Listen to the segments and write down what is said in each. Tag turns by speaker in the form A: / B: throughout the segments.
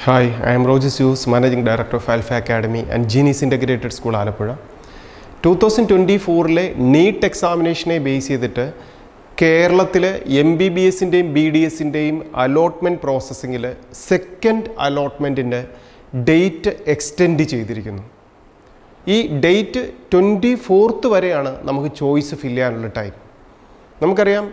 A: Hi, I am Roger Hughes, Managing Director of Alpha Academy and Genius Integrated School, Alappuzha. 2024 NEET എക്സാമിനേഷനെ base ചെയ്തിട്ട് കേരളത്തിലെ MBBSൻ്റെയും BDSൻ്റെയും allotment പ്രോസസ്സിങ്ങിൽ സെക്കൻഡ് അലോട്ട്മെൻറ്റിൻ്റെ ഡേറ്റ് എക്സ്റ്റെൻഡ് ചെയ്തിരിക്കുന്നു. ഈ ഡേറ്റ് 24th വരെയാണ് നമുക്ക് ചോയ്സ് ഫില്ല് ചെയ്യാനുള്ള ടൈം. നമുക്കറിയാം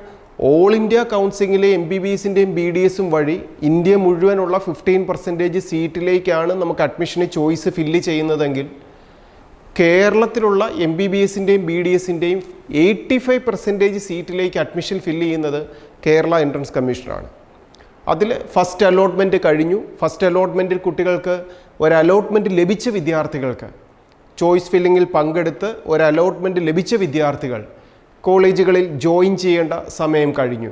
A: ഓൾ ഇന്ത്യ കൗൺസിലിങ്ങിലെ MBBSൻ്റെയും BDSും വഴി ഇന്ത്യ മുഴുവനുള്ള 15% സീറ്റിലേക്കാണ് നമുക്ക് അഡ്മിഷന് ചോയ്സ് ഫില്ല് ചെയ്യുന്നതെങ്കിൽ കേരളത്തിലുള്ള MBBSൻ്റെയും BDSൻ്റെയും 85% സീറ്റിലേക്ക് അഡ്മിഷൻ ഫില്ല് ചെയ്യുന്നത് കേരള എൻട്രൻസ് കമ്മീഷനാണ്. അതിൽ ഫസ്റ്റ് അലോട്ട്മെൻറ്റ് കഴിഞ്ഞു. ഫസ്റ്റ് അലോട്ട്മെൻറ്റിൽ കുട്ടികൾക്ക് ഒരു അലോട്ട്മെൻറ്റ് ലഭിച്ച വിദ്യാർത്ഥികൾക്ക് ചോയ്സ് ഫില്ലിങ്ങിൽ പങ്കെടുത്ത് ഒരു അലോട്ട്മെൻറ്റ് ലഭിച്ച വിദ്യാർത്ഥികൾ കോളേജുകളിൽ ജോയിൻ ചെയ്യേണ്ട സമയം കഴിഞ്ഞു.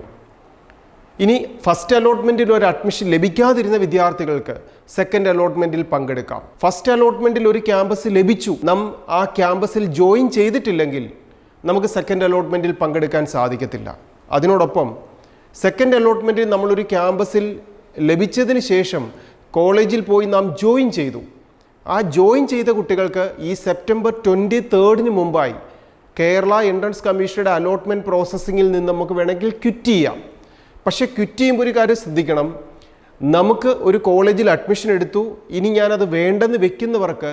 A: ഇനി ഫസ്റ്റ് അലോട്ട്മെൻറ്റിൽ ഒരു അഡ്മിഷൻ ലഭിക്കാതിരുന്ന വിദ്യാർത്ഥികൾക്ക് സെക്കൻഡ് അലോട്ട്മെൻറ്റിൽ പങ്കെടുക്കാം. ഫസ്റ്റ് അലോട്ട്മെൻറ്റിൽ ഒരു ക്യാമ്പസ് ലഭിച്ചു, ആ ക്യാമ്പസിൽ ജോയിൻ ചെയ്തിട്ടില്ലെങ്കിൽ നമുക്ക് സെക്കൻഡ് അലോട്ട്മെൻറ്റിൽ പങ്കെടുക്കാൻ സാധിക്കത്തില്ല. അതിനോടൊപ്പം സെക്കൻഡ് അലോട്ട്മെൻറ്റിൽ നമ്മളൊരു ക്യാമ്പസിൽ ലഭിച്ചതിന് ശേഷം കോളേജിൽ പോയി നാം ജോയിൻ ചെയ്തു. ആ ജോയിൻ ചെയ്ത കുട്ടികൾക്ക് ഈ സെപ്റ്റംബർ 23 മുമ്പായി കേരള എൻട്രൻസ് കമ്മീഷനുടെ അലോട്ട്മെൻറ്റ് പ്രോസസ്സിങ്ങിൽ നിന്ന് നമുക്ക് വേണമെങ്കിൽ ക്വിറ്റ് ചെയ്യാം. പക്ഷേ ക്വിറ്റ് ചെയ്യുമ്പോൾ ഒരു കാര്യം ശ്രദ്ധിക്കണം, നമുക്ക് ഒരു കോളേജിൽ അഡ്മിഷൻ എടുത്തു, ഇനി ഞാനത് വേണ്ടെന്ന് വെക്കുന്നവർക്ക്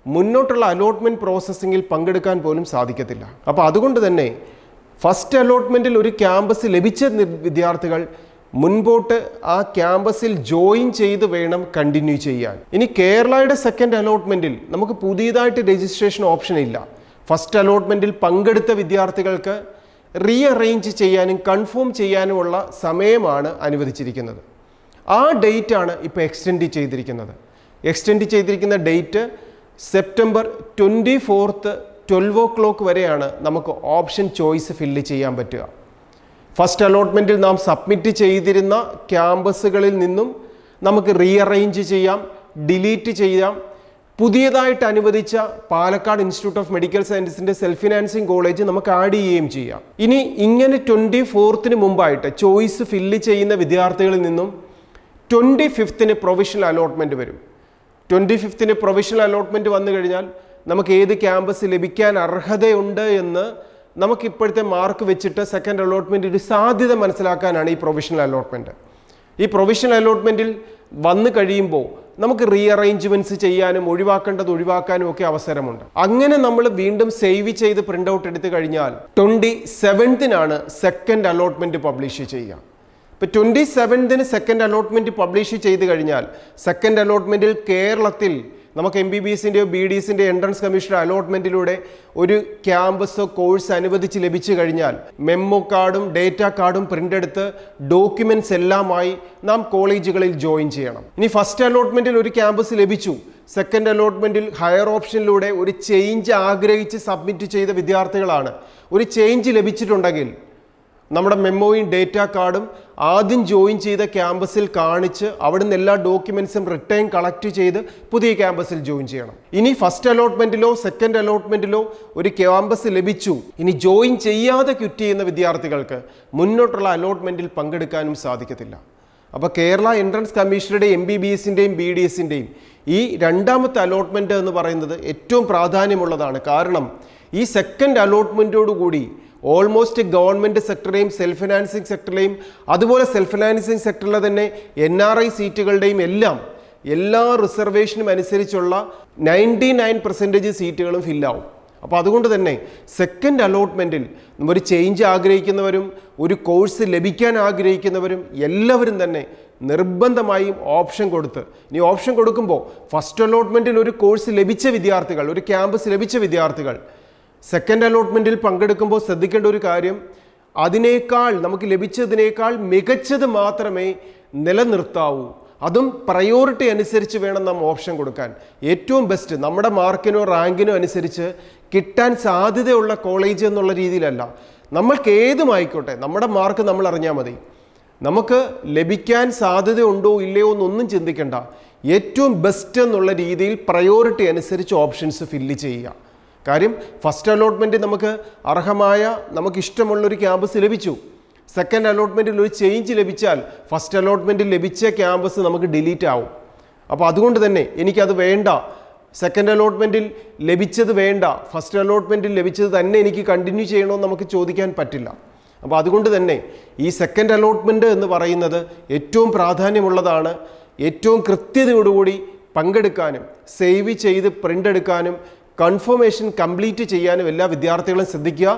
A: മുന്നോട്ടുള്ള അലോട്ട്മെൻറ്റ് പ്രോസസ്സിങ്ങിൽ പങ്കെടുക്കാൻ പോലും സാധിക്കത്തില്ല. അപ്പോൾ അതുകൊണ്ട് തന്നെ ഫസ്റ്റ് അലോട്ട്മെൻറ്റിൽ ഒരു ക്യാമ്പസ് ലഭിച്ച വിദ്യാർത്ഥികൾ മുൻപോട്ട് ആ ക്യാമ്പസിൽ ജോയിൻ ചെയ്ത് വേണം കണ്ടിന്യൂ ചെയ്യാൻ. ഇനി കേരളയുടെ സെക്കൻഡ് അലോട്ട്മെൻറ്റിൽ നമുക്ക് പുതിയതായിട്ട് രജിസ്ട്രേഷൻ ഓപ്ഷൻ ഇല്ല. ഫസ്റ്റ് അലോട്ട്മെൻറ്റിൽ പങ്കെടുത്ത വിദ്യാർത്ഥികൾക്ക് റീഅറേഞ്ച് ചെയ്യാനും കൺഫേം ചെയ്യാനുമുള്ള സമയമാണ് അനുവദിച്ചിരിക്കുന്നത്. ആ ഡേറ്റാണ് ഇപ്പോൾ എക്സ്റ്റെൻഡ് ചെയ്തിരിക്കുന്നത്. എക്സ്റ്റെൻഡ് ചെയ്തിരിക്കുന്ന ഡേറ്റ് സെപ്റ്റംബർ 24 12 o'clock വരെയാണ് നമുക്ക് ഓപ്ഷൻ ചോയ്സ് ഫില്ല് ചെയ്യാൻ പറ്റുക. ഫസ്റ്റ് അലോട്ട്മെൻറ്റിൽ നാം സബ്മിറ്റ് ചെയ്തിരുന്ന ക്യാമ്പസുകളിൽ നിന്നും നമുക്ക് റീഅറേഞ്ച് ചെയ്യാം, ഡിലീറ്റ് ചെയ്യാം. പുതിയതായിട്ട് അനുവദിച്ച പാലക്കാട് ഇൻസ്റ്റിറ്റ്യൂട്ട് ഓഫ് മെഡിക്കൽ സയൻസസിൻ്റെ സെൽഫ് ഫിനാൻസിങ് കോളേജ് നമുക്ക് ആഡ് ചെയ്യുകയും ചെയ്യാം. ഇനി ഇങ്ങനെ 24th മുമ്പായിട്ട് ചോയ്സ് ഫില്ല് ചെയ്യുന്ന വിദ്യാർത്ഥികളിൽ നിന്നും 25th പ്രൊവിഷണൽ അലോട്ട്മെൻറ്റ് വരും. 25th പ്രൊവിഷണൽ അലോട്ട്മെൻറ്റ് വന്നു കഴിഞ്ഞാൽ നമുക്ക് ഏത് ക്യാമ്പസ് ലഭിക്കാൻ അർഹതയുണ്ട് എന്ന് നമുക്ക് ഇപ്പോഴത്തെ മാർക്ക് വെച്ചിട്ട് സെക്കൻഡ് അലോട്ട്മെൻറ്റ് ഒരു സാധ്യത മനസ്സിലാക്കാനാണ് ഈ പ്രൊവിഷണൽ അലോട്ട്മെൻറ്റ്. ഈ പ്രൊവിഷണൽ അലോട്ട്മെൻറ്റിൽ വന്നു കഴിയുമ്പോൾ നമുക്ക് റീഅറേഞ്ച്മെൻറ്റ്സ് ചെയ്യാനും ഒഴിവാക്കേണ്ടത് ഒഴിവാക്കാനും ഒക്കെ അവസരമുണ്ട്. അങ്ങനെ നമ്മൾ വീണ്ടും സേവ് ചെയ്ത് പ്രിൻ്റ് ഔട്ട് എടുത്തു കഴിഞ്ഞാൽ 27th സെക്കൻഡ് അലോട്ട്മെൻറ്റ് പബ്ലിഷ് ചെയ്യുക. ഇപ്പോൾ 27th സെക്കൻഡ് അലോട്ട്മെൻറ്റ് പബ്ലിഷ് ചെയ്ത് കഴിഞ്ഞാൽ സെക്കൻഡ് അലോട്ട്മെൻറ്റിൽ കേരളത്തിൽ നമുക്ക് MBBSൻ്റെയോ BDSൻ്റെയോ എൻട്രൻസ് കമ്മീഷൻ്റെ അലോട്ട്മെൻറ്റിലൂടെ ഒരു ക്യാമ്പസോ കോഴ്സ് അനുവദിച്ച് ലഭിച്ചു കഴിഞ്ഞാൽ മെമ്മോ കാർഡും ഡേറ്റ കാർഡും പ്രിൻ്റ് എടുത്ത് ഡോക്യുമെൻറ്റ്സ് എല്ലാമായി നാം കോളേജുകളിൽ ജോയിൻ ചെയ്യണം. ഇനി ഫസ്റ്റ് അലോട്ട്മെൻറ്റിൽ ഒരു ക്യാമ്പസ് ലഭിച്ചു, സെക്കൻഡ് അലോട്ട്മെൻറ്റിൽ ഹയർ ഓപ്ഷനിലൂടെ ഒരു ചേഞ്ച് ആഗ്രഹിച്ച് സബ്മിറ്റ് ചെയ്ത വിദ്യാർത്ഥികളാണ്. ഒരു ചേഞ്ച് ലഭിച്ചിട്ടുണ്ടെങ്കിൽ നമ്മുടെ മെമ്മോയും ഡേറ്റ കാർഡും ആദ്യം ജോയിൻ ചെയ്ത ക്യാമ്പസിൽ കാണിച്ച് അവിടുന്ന് എല്ലാ ഡോക്യുമെൻറ്റ്സും റിട്ടേൺ കളക്ട് ചെയ്ത് പുതിയ ക്യാമ്പസിൽ ജോയിൻ ചെയ്യണം. ഇനി ഫസ്റ്റ് അലോട്ട്മെൻറ്റിലോ സെക്കൻഡ് അലോട്ട്മെൻറ്റിലോ ഒരു ക്യാമ്പസ് ലഭിച്ചു, ഇനി ജോയിൻ ചെയ്യാതെ ക്വിറ്റ് ചെയ്യുന്ന വിദ്യാർത്ഥികൾക്ക് മുന്നോട്ടുള്ള അലോട്ട്മെൻറ്റിൽ പങ്കെടുക്കാനും സാധിക്കത്തില്ല. അപ്പോൾ കേരള എൻട്രൻസ് കമ്മീഷനുടെ MBBSൻ്റെയും BDSൻ്റെയും ഈ രണ്ടാമത്തെ അലോട്ട്മെൻറ്റ് എന്ന് പറയുന്നത് ഏറ്റവും പ്രാധാന്യമുള്ളതാണ്. കാരണം ഈ സെക്കൻഡ് അലോട്ട്മെൻറ്റോടുകൂടി ഓൾമോസ്റ്റ് ഗവൺമെൻറ് സെക്ടറിലെയും സെൽഫ് ഫിനാൻസിങ് സെക്ടറിലെയും അതുപോലെ സെൽഫ് ഫിനാൻസിങ് സെക്ടറിലെ തന്നെ NRI സീറ്റുകളുടെയും എല്ലാ റിസർവേഷനും അനുസരിച്ചുള്ള 99% സീറ്റുകളും ഫില്ലാവും. അപ്പോൾ അതുകൊണ്ട് തന്നെ സെക്കൻഡ് അലോട്ട്മെൻറ്റിൽ ഒരു ചേഞ്ച് ആഗ്രഹിക്കുന്നവരും ഒരു കോഴ്സ് ലഭിക്കാൻ ആഗ്രഹിക്കുന്നവരും എല്ലാവരും തന്നെ നിർബന്ധമായും ഓപ്ഷൻ കൊടുത്ത്, ഇനി ഓപ്ഷൻ കൊടുക്കുമ്പോൾ ഫസ്റ്റ് അലോട്ട്മെൻറ്റിൽ ഒരു കോഴ്സ് ലഭിച്ച വിദ്യാർത്ഥികൾ, ഒരു ക്യാമ്പസ് ലഭിച്ച വിദ്യാർത്ഥികൾ സെക്കൻഡ് അലോട്ട്മെൻറ്റിൽ പങ്കെടുക്കുമ്പോൾ ശ്രദ്ധിക്കേണ്ട ഒരു കാര്യം, അതിനേക്കാൾ നമുക്ക് ലഭിച്ചതിനേക്കാൾ മികച്ചത് മാത്രമേ നിലനിർത്താവൂ. അതും പ്രയോറിറ്റി അനുസരിച്ച് വേണം നാം ഓപ്ഷൻ കൊടുക്കാൻ. ഏറ്റവും ബെസ്റ്റ് നമ്മുടെ മാർക്കിനോ റാങ്കിനോ അനുസരിച്ച് കിട്ടാൻ സാധ്യതയുള്ള കോളേജ് എന്നുള്ള രീതിയിലല്ല, നമ്മൾക്ക് ഏതുമായിക്കോട്ടെ നമ്മുടെ മാർക്ക് നമ്മൾ അറിഞ്ഞാൽ മതി. നമുക്ക് ലഭിക്കാൻ സാധ്യതയുണ്ടോ ഇല്ലയോ എന്നൊന്നും ചിന്തിക്കേണ്ട. ഏറ്റവും ബെസ്റ്റ് എന്നുള്ള രീതിയിൽ പ്രയോറിറ്റി അനുസരിച്ച് ഓപ്ഷൻസ് ഫില്ല് ചെയ്യുക. കാര്യം ഫസ്റ്റ് അലോട്ട്മെൻറ്റ് നമുക്ക് അർഹമായ നമുക്കിഷ്ടമുള്ളൊരു ക്യാമ്പസ് ലഭിച്ചു, സെക്കൻഡ് അലോട്ട്മെൻറ്റിൽ ഒരു ചേഞ്ച് ലഭിച്ചാൽ ഫസ്റ്റ് അലോട്ട്മെൻറ്റിൽ ലഭിച്ച ക്യാമ്പസ് നമുക്ക് ഡിലീറ്റ് ആവും. അപ്പോൾ അതുകൊണ്ട് തന്നെ എനിക്കത് വേണ്ട, സെക്കൻഡ് അലോട്ട്മെൻറ്റിൽ ലഭിച്ചത് വേണ്ട, ഫസ്റ്റ് അലോട്ട്മെൻറ്റിൽ ലഭിച്ചത് തന്നെ എനിക്ക് കണ്ടിന്യൂ ചെയ്യണമെന്ന് നമുക്ക് ചോദിക്കാൻ പറ്റില്ല. അപ്പോൾ അതുകൊണ്ട് തന്നെ ഈ സെക്കൻഡ് അലോട്ട്മെൻറ്റ് എന്ന് പറയുന്നത് ഏറ്റവും പ്രാധാന്യമുള്ളതാണ്. ഏറ്റവും കൃത്യതയോടുകൂടി പങ്കെടുക്കാനും സേവ് ചെയ്ത് പ്രിൻ്റ് എടുക്കാനും കൺഫർമേഷൻ കംപ്ലീറ്റ് ചെയ്യാനും എല്ലാ വിദ്യാർത്ഥികളും ശ്രദ്ധിക്കുക.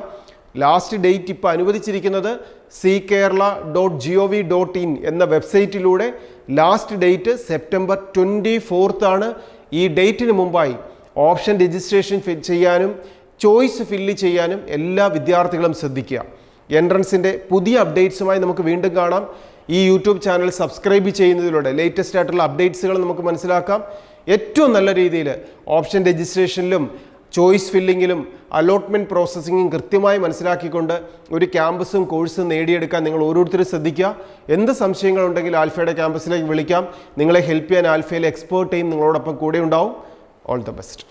A: ലാസ്റ്റ് ഡേറ്റ് ഇപ്പോൾ അനുവദിച്ചിരിക്കുന്നത് ckerala.gov.in എന്ന വെബ്സൈറ്റിലൂടെ ലാസ്റ്റ് ഡേറ്റ് സെപ്റ്റംബർ 24 ആണ്. ഈ ഡേറ്റിന് മുമ്പായി ഓപ്ഷൻ രജിസ്ട്രേഷൻ ചെയ്യാനും ചോയ്സ് ഫില്ല് ചെയ്യാനും എല്ലാ വിദ്യാർത്ഥികളും ശ്രദ്ധിക്കുക. എൻട്രൻസിൻ്റെ പുതിയ അപ്ഡേറ്റ്സുമായി നമുക്ക് വീണ്ടും കാണാം. ഈ യൂട്യൂബ് ചാനൽ സബ്സ്ക്രൈബ് ചെയ്യുന്നതിലൂടെ ലേറ്റസ്റ്റ് ആയിട്ടുള്ള അപ്ഡേറ്റ്സുകൾ നമുക്ക് മനസ്സിലാക്കാം. ഏറ്റവും നല്ല രീതിയിൽ ഓപ്ഷൻ രജിസ്ട്രേഷനിലും ചോയ്സ് ഫില്ലിങ്ങിലും അലോട്ട്മെൻറ്റ് പ്രോസസ്സിങ്ങും കൃത്യമായി മനസ്സിലാക്കിക്കൊണ്ട് ഒരു ക്യാമ്പസും കോഴ്സും നേടിയെടുക്കാൻ നിങ്ങൾ ഓരോരുത്തരും ശ്രദ്ധിക്കുക. എന്ത് സംശയങ്ങളുണ്ടെങ്കിൽ ആൽഫയുടെ ക്യാമ്പസിലേക്ക് വിളിക്കാം. നിങ്ങളെ ഹെൽപ്പ് ചെയ്യാൻ ആൽഫയിലെ എക്സ്പേർട്ട് ടീം നിങ്ങളോടൊപ്പം കൂടെ ഉണ്ടാവും. All the best.